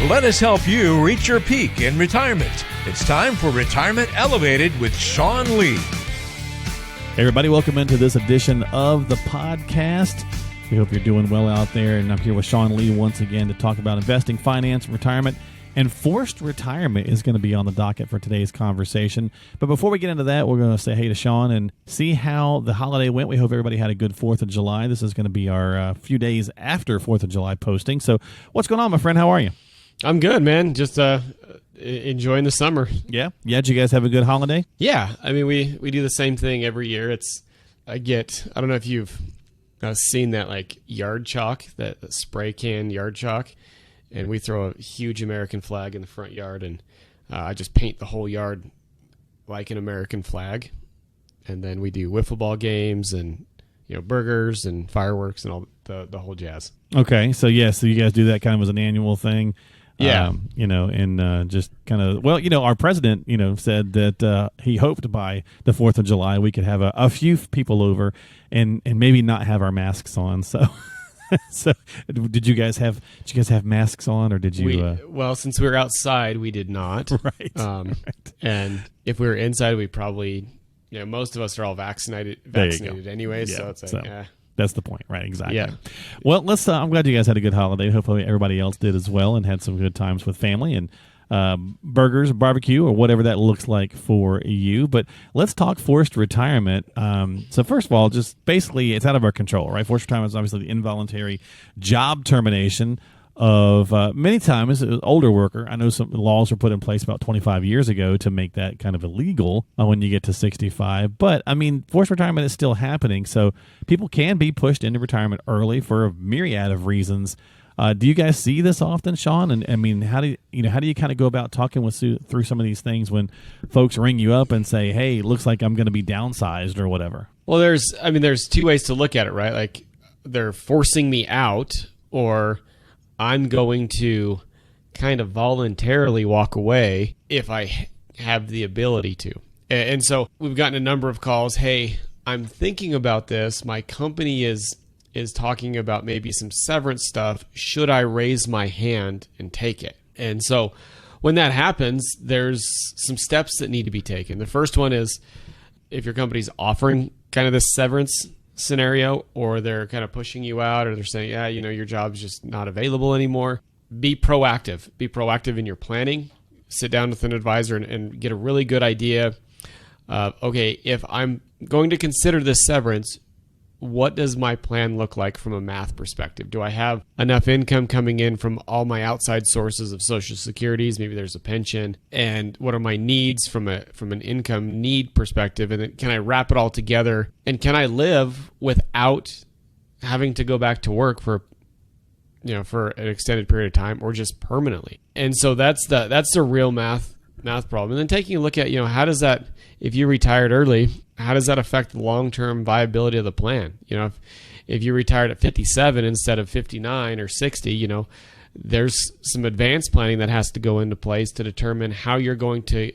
Let us help you reach your peak in retirement. It's time for Retirement Elevated with Sean Lee. Hey everybody, welcome into this edition of the podcast. We hope you're doing well out there, and I'm here with Sean Lee once again to talk about investing, finance, retirement, and forced retirement is going to be on the docket for today's conversation. But before we get into that, we're going to say hey to Sean and see how the holiday went. We hope everybody had a good 4th of July. This is going to be our few days after 4th of July posting. So what's going on, my friend? How are you? I'm good, man. Just enjoying the summer. Yeah? Did you guys have a good holiday? Yeah. I mean, we do the same thing every year. I don't know if you've seen that like yard chalk, that spray can yard chalk, and we throw a huge American flag in the front yard, and I just paint the whole yard like an American flag, and then we do wiffle ball games and burgers and fireworks and all the whole jazz. Okay, so you guys do that kind of as an annual thing. Yeah. Just kind of, our president, said that he hoped by the 4th of July we could have a few people over and maybe not have our masks on. So, did you guys have masks on, or did you? Well, since we were outside, we did not. Right. Right. And if we were inside, we probably, most of us are all vaccinated anyway. Yeah, so it's like, That's the point, right? Exactly. Yeah. Well, I'm glad you guys had a good holiday. Hopefully everybody else did as well and had some good times with family and burgers, barbecue, or whatever that looks like for you. But let's talk forced retirement. So first of all, just basically it's out of our control, right? Forced retirement is obviously the involuntary job termination of many times an older worker. I know some laws were put in place about 25 years ago to make that kind of illegal when you get to 65. But I mean, forced retirement is still happening, so people can be pushed into retirement early for a myriad of reasons. Do you guys see this often, Sean? And I mean, how do you kind of go about talking through some of these things when folks ring you up and say, "Hey, it looks like I'm going to be downsized" or whatever? Well, there's two ways to look at it, right? Like they're forcing me out, or I'm going to kind of voluntarily walk away if I have the ability to. And so we've gotten a number of calls. Hey, I'm thinking about this. My company is talking about maybe some severance stuff. Should I raise my hand and take it? And so when that happens, there's some steps that need to be taken. The first one is if your company's offering kind of this severance scenario, or they're kind of pushing you out, or they're saying, your job's just not available anymore. Be proactive. Be proactive in your planning. Sit down with an advisor and get a really good idea of, okay, if I'm going to consider this severance, what does my plan look like from a math perspective? Do I have enough income coming in from all my outside sources of Social Securities? Maybe there's a pension. And what are my needs from an income need perspective? And then can I wrap it all together? And can I live without having to go back to work for an extended period of time, or just permanently? And so that's the real math problem. And then taking a look at, how does that, if you retired early, how does that affect the long-term viability of the plan? If you retired at 57 instead of 59 or 60, there's some advanced planning that has to go into place to determine how you're going to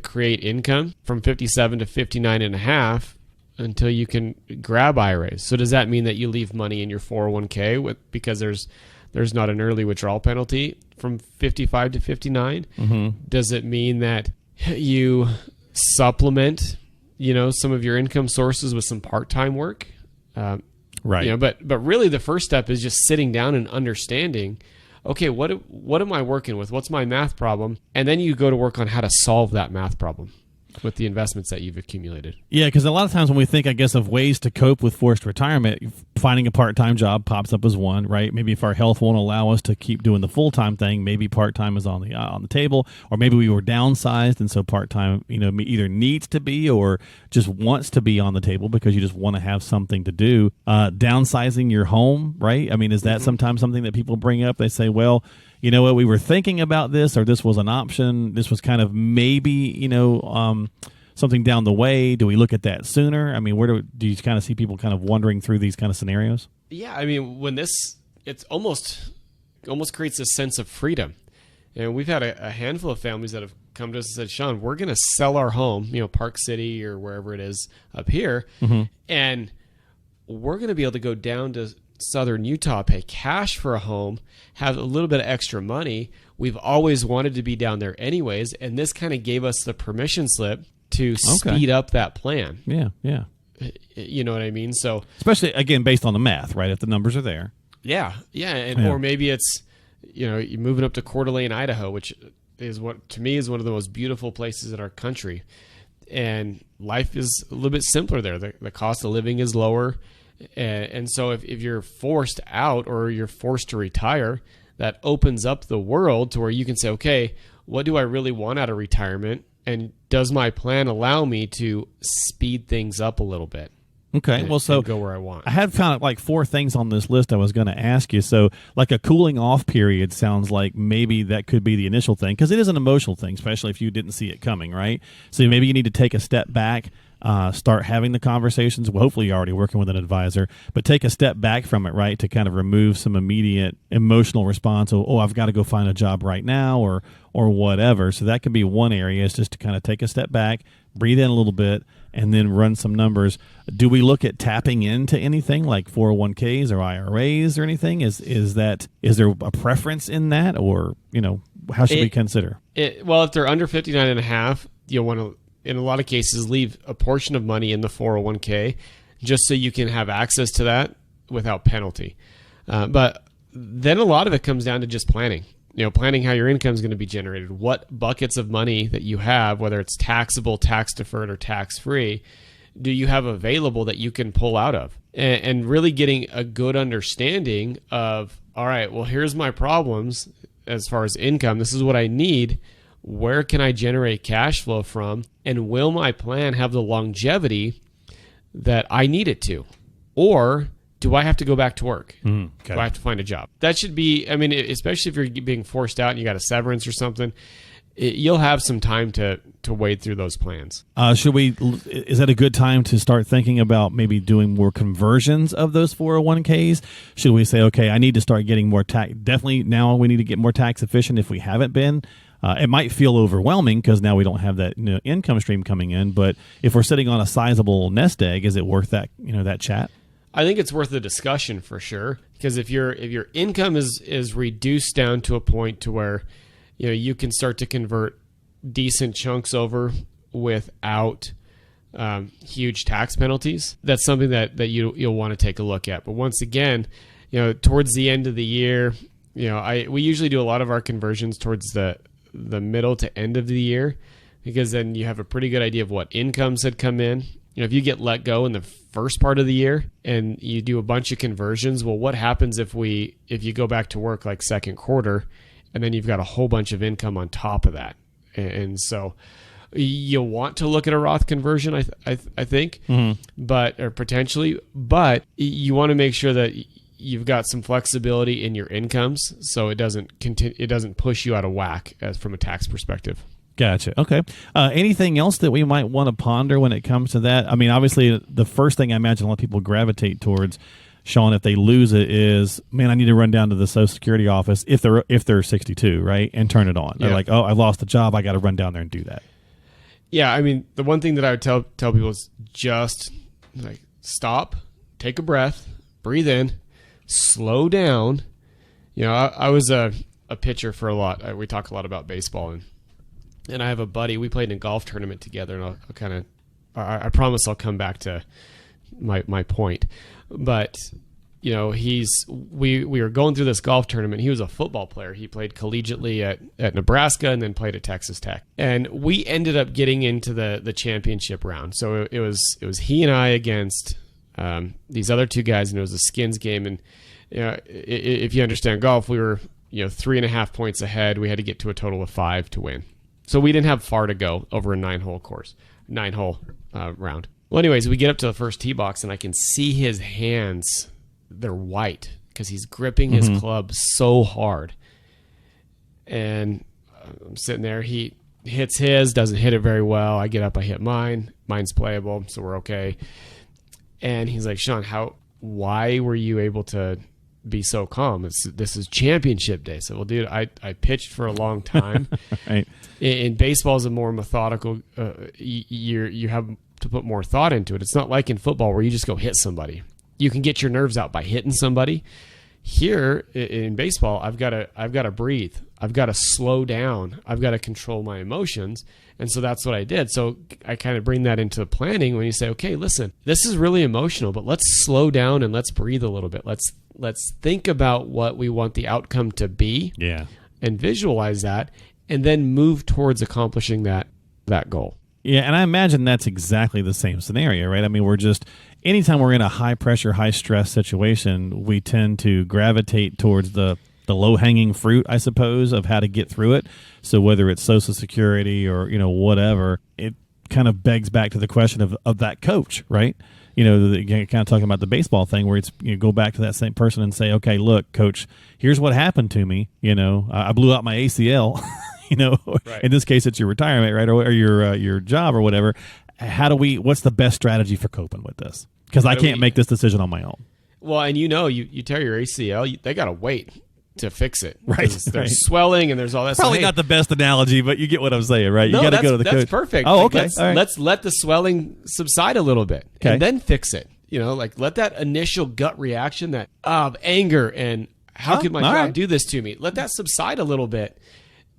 create income from 57 to 59 and a half until you can grab IRAs. So does that mean that you leave money in your 401k because there's not an early withdrawal penalty from 55 to 59? Mm-hmm. Does it mean that you supplement some of your income sources with some part-time work? Right. But really the first step is just sitting down and understanding, okay, what am I working with? What's my math problem? And then you go to work on how to solve that math problem with the investments that you've accumulated. Yeah, because a lot of times when we think, I guess, of ways to cope with forced retirement, finding a part-time job pops up as one, right? Maybe if our health won't allow us to keep doing the full-time thing, maybe part-time is on the table, or maybe we were downsized, and so part-time, either needs to be or just wants to be on the table because you just want to have something to do. Downsizing your home, right? I mean, is that sometimes something that people bring up? They say, well, you know what, we were thinking about this, or this was an option. This was kind of maybe, something down the way. Do we look at that sooner? I mean, where do you kind of see people kind of wandering through these kind of scenarios? Yeah, I mean, when it's almost creates a sense of freedom. And we've had a handful of families that have come to us and said, Sean, we're going to sell our home, Park City or wherever it is up here, and we're going to be able to go down to Southern Utah, pay cash for a home, have a little bit of extra money. We've always wanted to be down there anyways, and this kind of gave us the permission slip to speed up that plan. Yeah, yeah. You know what I mean? So, especially, again, based on the math, right? If the numbers are there. Yeah, and or maybe it's, you're moving up to Coeur d'Alene, Idaho, which is what to me is one of the most beautiful places in our country, and life is a little bit simpler there. The cost of living is lower, and so if you're forced out or you're forced to retire, that opens up the world to where you can say, okay, what do I really want out of retirement, and does my plan allow me to speed things up a little bit? Okay, well, so go where I want. I had found like 4 things on this list I was going to ask you. So, like a cooling off period sounds like maybe that could be the initial thing, because it is an emotional thing, especially if you didn't see it coming, right? So maybe you need to take a step back, start having the conversations. Well, hopefully you're already working with an advisor, but take a step back from it, right, to kind of remove some immediate emotional response. Oh, I've got to go find a job right now, or whatever. So that could be one area, is just to kind of take a step back, breathe in a little bit, and then run some numbers. Do we look at tapping into anything like 401ks or IRAs or anything? Is there a preference in that, or how should we consider? Well, if they're under 59 and a half, you'll want to, in a lot of cases, leave a portion of money in the 401k just so you can have access to that without penalty. But then a lot of it comes down to just planning. Planning how your income is going to be generated, what buckets of money that you have, whether it's taxable, tax deferred, or tax free, do you have available that you can pull out of? And really getting a good understanding of, all right, well, here's my problems as far as income. This is what I need. Where can I generate cash flow from? And will my plan have the longevity that I need it to? Or do I have to go back to work? Okay. Do I have to find a job? That should be, especially if you're being forced out and you got a severance or something, you'll have some time to wade through those plans. Is that a good time to start thinking about maybe doing more conversions of those 401ks? Should we say, okay, I need to start getting more tax? Definitely now we need to get more tax efficient if we haven't been. It might feel overwhelming because now we don't have that income stream coming in. But if we're sitting on a sizable nest egg, is it worth that that chat? I think it's worth the discussion for sure, because if your income is reduced down to a point to where you can start to convert decent chunks over without huge tax penalties, that's something that you'll want to take a look at. But once again, towards the end of the year, we usually do a lot of our conversions towards the middle to end of the year, because then you have a pretty good idea of what incomes had come in. If you get let go in the first part of the year and you do a bunch of conversions, well, what happens if you go back to work like second quarter, and then you've got a whole bunch of income on top of that? And so you'll want to look at a Roth conversion, I think, or potentially, but you want to make sure that you've got some flexibility in your incomes so it doesn't push you out of whack from a tax perspective. Gotcha. Okay. Anything else that we might want to ponder when it comes to that? Obviously, the first thing I imagine a lot of people gravitate towards, Sean, if they lose it, is, man, I need to run down to the Social Security office if they're 62, right, and turn it on. They're like, oh, I lost a job, I got to run down there and do that. Yeah, the one thing that I would tell people is just like stop, take a breath, breathe in, slow down. I was a pitcher for a lot. We talk a lot about baseball, and I have a buddy. We played in a golf tournament together, and I promise I'll come back to my point. But we were going through this golf tournament. He was a football player. He played collegiately at Nebraska and then played at Texas Tech. And we ended up getting into the championship round. So it was he and I against these other two guys, and it was a skins game. And if you understand golf, we were 3.5 points ahead. We had to get to a total of 5 to win. So we didn't have far to go over a 9-hole round. Well, anyways, we get up to the first tee box, and I can see his hands. They're white because he's gripping his club so hard. And I'm sitting there. He hits his, doesn't hit it very well. I get up, I hit mine. Mine's playable, so we're okay. And he's like, Sean, why were you able to be so calm? This is championship day. So, well, dude, I pitched for a long time. Right. In baseball is a more methodical. You have to put more thought into it. It's not like in football where you just go hit somebody. you can get your nerves out by hitting somebody. Here in baseball, I've got to breathe. I've got to slow down. I've got to control my emotions. And so that's what I did. So I kind of bring that into planning when you say, okay, listen, this is really emotional, but let's slow down and let's breathe a little bit. Let's think about what we want the outcome to be. Yeah. And visualize that, and then move towards accomplishing that goal. Yeah, and I imagine that's exactly the same scenario, right? I mean, anytime we're in a high-pressure, high-stress situation, we tend to gravitate towards the low-hanging fruit, I suppose, of how to get through it. So whether it's Social Security or, whatever, it kind of begs back to the question of that coach, right? Kind of talking about the baseball thing where it's go back to that same person and say, okay, look, coach, here's what happened to me. I blew out my ACL. Right. In this case, it's your retirement, right, or your job or whatever. What's the best strategy for coping with this? Because I can't make this decision on my own. Well, and you tear your ACL, they got to wait to fix it. Right. There's swelling and there's all that stuff. Probably not the best analogy, but you get what I'm saying, right? No, you got to go to the coach. That's perfect. Oh, okay. Let's let the swelling subside a little bit and then fix it. Let that initial gut reaction of anger and how could my job do this to me? Let that subside a little bit.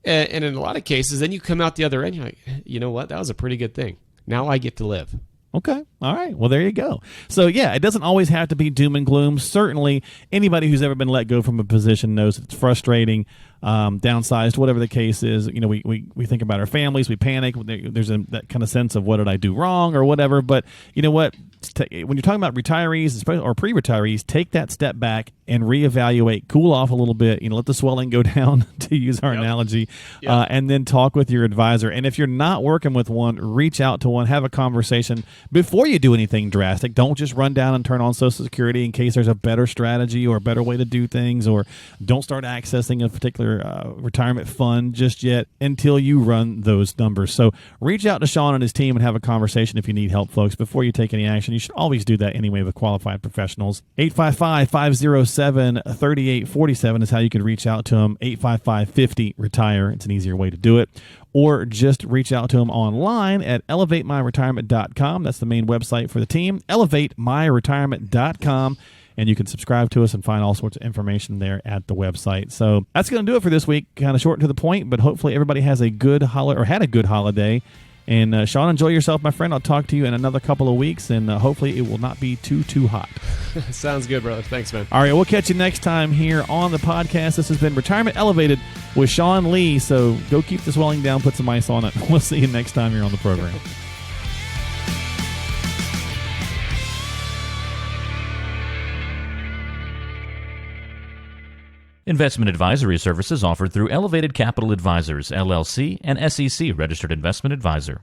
And in a lot of cases, then you come out the other end, you're like, you know what? That was a pretty good thing. Now I get to live. Okay. All right. Well, there you go. So, yeah, it doesn't always have to be doom and gloom. Certainly, anybody who's ever been let go from a position knows it's frustrating, downsized, whatever the case is. We think about our families. We panic. There's that kind of sense of what did I do wrong or whatever. But you know what? When you're talking about retirees or pre-retirees, take that step back and reevaluate, cool off a little bit, let the swelling go down, to use our analogy, and then talk with your advisor. And if you're not working with one, reach out to one, have a conversation before you do anything drastic. Don't just run down and turn on Social Security in case there's a better strategy or a better way to do things, or don't start accessing a particular retirement fund just yet until you run those numbers. So reach out to Sean and his team and have a conversation if you need help, folks, before you take any action. You should always do that anyway with qualified professionals. 855-507-3847 is how you can reach out to them. 855-50-RETIRE. It's an easier way to do it. Or just reach out to them online at elevatemyretirement.com. That's the main website for the team, elevatemyretirement.com. And you can subscribe to us and find all sorts of information there at the website. So that's going to do it for this week. Kind of short and to the point, but hopefully everybody has a good had a good holiday. And Sean, enjoy yourself, my friend. I'll talk to you in another couple of weeks, and hopefully it will not be too hot. Sounds good, brother. Thanks, man. All right, we'll catch you next time here on the podcast. This has been Retirement Elevated with Sean Lee. So go keep the swelling down, put some ice on it. We'll see you next time here on the program. Investment advisory services offered through Elevated Capital Advisors, LLC, and SEC Registered Investment Advisor.